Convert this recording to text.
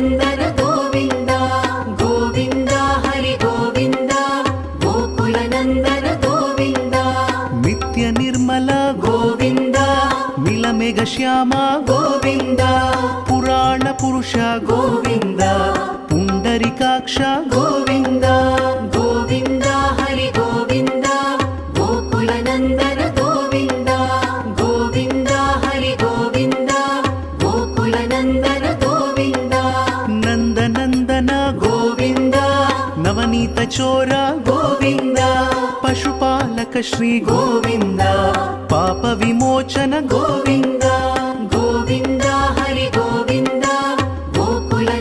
ಗೋಕುಲನಂದನ ಗೋವಿಂದ ಗೋವಿಂದ ಹರಿ ಗೋವಿಂದ ಗೋಕುಲನಂದನ ಗೋವಿಂದ ನಿತ್ಯ ನಿರ್ಮಲ ಗೋವಿಂದ ನೀಲಮೇಘ ಶ್ಯಾಮ ಗೋವಿಂದ ಪುರಾಣ ಪುರುಷ ಗೋವಿಂದ ಪುಂಡರಿಕಾಕ್ಷ ಗೋವಿಂದ ಗೋವಿಂದ ಹರಿ ಗೋವಿಂದ ಗೋಕುಲನಂದನ ಗೋವಿಂದ ಗೋವಿಂದ ಹರಿ ಗೋವಿಂದ ಗೋಕುಲನಂದನ ಗೋವಿಂದ ನಂದನಂದನ ಗೋವಿಂದ ನವನೀತ ಚೋರ ಗೋವಿಂದ ಪಶುಪಾಲಕ ಶ್ರೀ ಗೋವಿಂದ ಪಾಪ ವಿಮೋಚನ ಗೋವಿಂದ